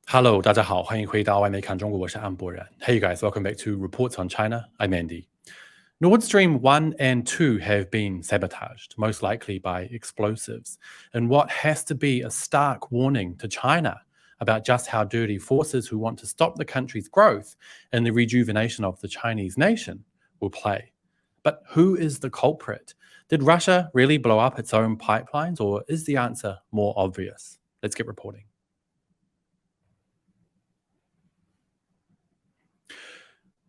Hello，大家好，欢迎回到外媒看中国，我是安博人。Hey guys, welcome back to Reports on China. I'm Andy. Nord Stream 1 and 2 have been sabotaged, most likely by explosives, in what has to be a stark warning to China about just how dirty forces who want to stop the country's growth and the rejuvenation of the Chinese nation will play. But who is the culprit? Did Russia really blow up its own pipelines, or is the answer more obvious? Let's get reporting.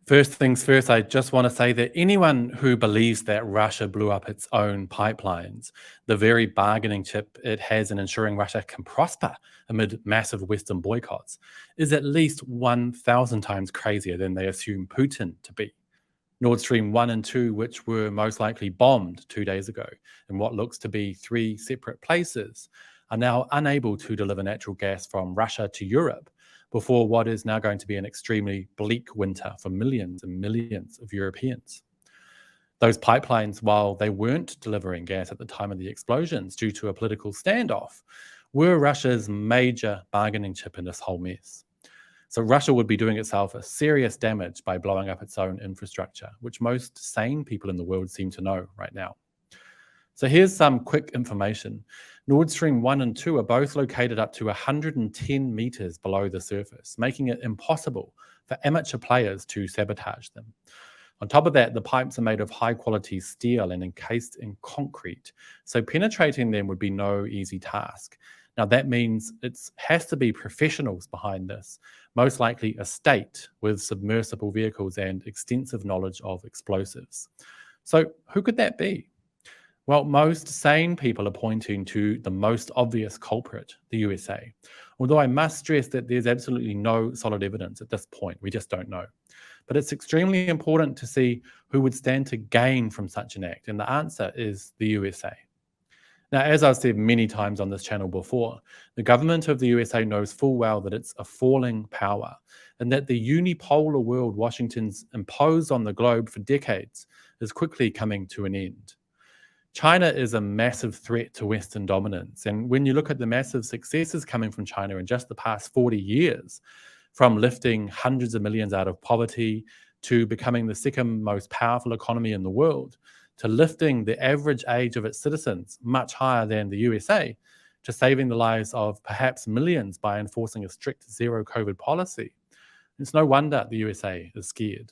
First things first, I just want to say that anyone who believes that Russia blew up its own pipelines, the very bargaining chip it has in ensuring Russia can prosper amid massive Western boycotts, is at least 1,000 times crazier than they assume Putin to be. Nord Stream 1 and 2, which were most likely bombed 2 days ago in what looks to be three separate places, are now unable to deliver natural gas from Russia to Europe before what is now going to be an extremely bleak winter for millions and millions of Europeans. Those pipelines, while they weren't delivering gas at the time of the explosions due to a political standoff, were Russia's major bargaining chip in this whole mess. So Russia would be doing itself a serious damage by blowing up its own infrastructure, which most sane people in the world seem to know right now. So here's some quick information. Nord Stream 1 and 2 are both located up to 110 meters below the surface, making it impossible for amateur players to sabotage them. On top of that, the pipes are made of high quality steel and encased in concrete, so penetrating them would be no easy task. Now, that means it has to be professionals behind this, most likely a state with submersible vehicles and extensive knowledge of explosives. So, who could that be? Well, most sane people are pointing to the most obvious culprit, the USA. Although I must stress that there's absolutely no solid evidence at this point, we just don't know. But it's extremely important to see who would stand to gain from such an act, and the answer is the USA. Now, as I've said many times on this channel before, the government of the USA knows full well that it's a falling power and that the unipolar world Washington's imposed on the globe for decades is quickly coming to an end. China is a massive threat to Western dominance. And when you look at the massive successes coming from China in just the past 40 years, from lifting hundreds of millions out of poverty to becoming the second most powerful economy in the world, to lifting the average age of its citizens much higher than the USA, to saving the lives of perhaps millions by enforcing a strict zero COVID policy, it's no wonder the USA is scared.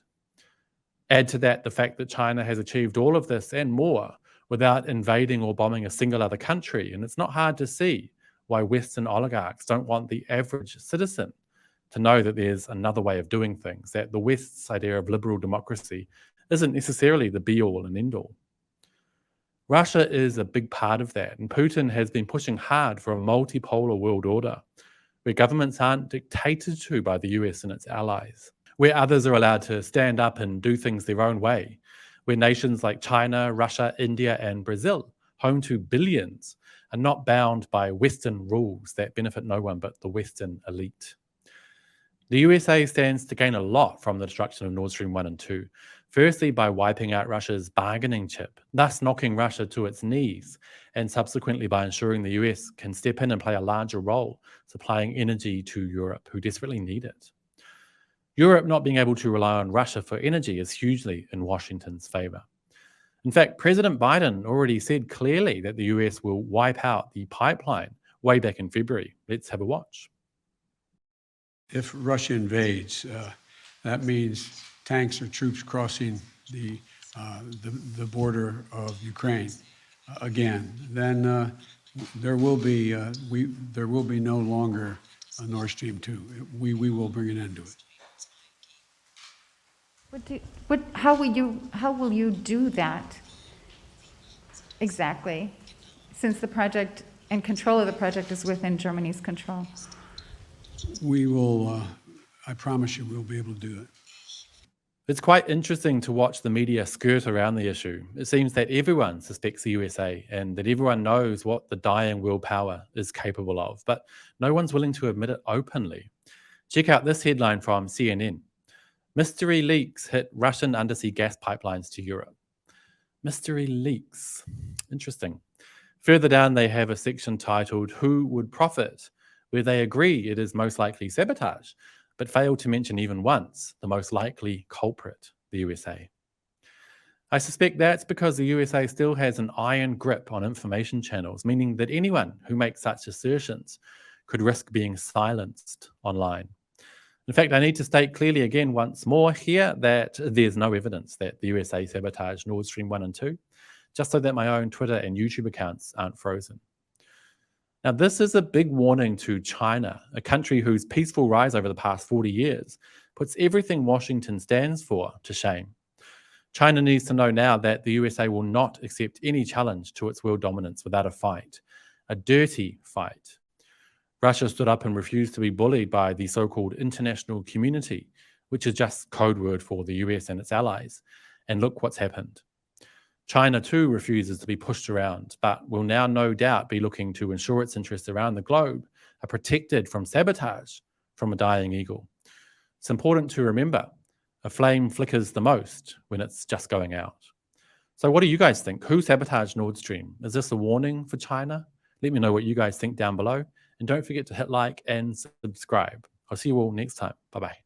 Add to that the fact that China has achieved all of this and more without invading or bombing a single other country. And it's not hard to see why Western oligarchs don't want the average citizen to know that there's another way of doing things, that the West's idea of liberal democracy isn't necessarily the be-all and end-all. Russia is a big part of that, and Putin has been pushing hard for a multipolar world order, where governments aren't dictated to by the US and its allies, where others are allowed to stand up and do things their own way, where nations like China, Russia, India, and Brazil, home to billions, are not bound by Western rules that benefit no one but the Western elite. The USA stands to gain a lot from the destruction of Nord Stream 1 and 2, firstly by wiping out Russia's bargaining chip, thus knocking Russia to its knees, and subsequently by ensuring the US can step in and play a larger role supplying energy to Europe, who desperately need it. Europe not being able to rely on Russia for energy is hugely in Washington's favor. In fact, President Biden already said clearly that the US will wipe out the pipeline way back in February. Let's have a watch. If Russia invades, that means tanks or troops crossing the border of Ukraine again. Then there will be no longer a Nord Stream 2. We will bring an end to it. How will you do that exactly, since the project and control of the project is within Germany's control? We will, I promise you, we'll be able to do it. It's quite interesting to watch the media skirt around the issue. It seems that everyone suspects the USA and that everyone knows what the dying world power is capable of, but no one's willing to admit it openly. Check out this headline from CNN. Mystery leaks hit Russian undersea gas pipelines to Europe. Mystery leaks. Interesting. Further down, they have a section titled, Who Would Profit? where they agree it is most likely sabotage, but fail to mention even once the most likely culprit, the USA. I suspect that's because the USA still has an iron grip on information channels, meaning that anyone who makes such assertions could risk being silenced online. In fact, I need to state clearly again once more here that there's no evidence that the USA sabotaged Nord Stream 1 and 2, just so that my own Twitter and YouTube accounts aren't frozen. Now, this is a big warning to China, a country whose peaceful rise over the past 40 years puts everything Washington stands for to shame. China needs to know now that the USA will not accept any challenge to its world dominance without a fight, a dirty fight. Russia stood up and refused to be bullied by the so-called international community, which is just code word for the US and its allies. And look what's happened. China too refuses to be pushed around, but will now no doubt be looking to ensure its interests around the globe are protected from sabotage from a dying eagle. It's important to remember, a flame flickers the most when it's just going out. So what do you guys think? Who sabotaged Nord Stream? Is this a warning for China? Let me know what you guys think down below. And don't forget to hit like and subscribe. I'll see you all next time. Bye-bye.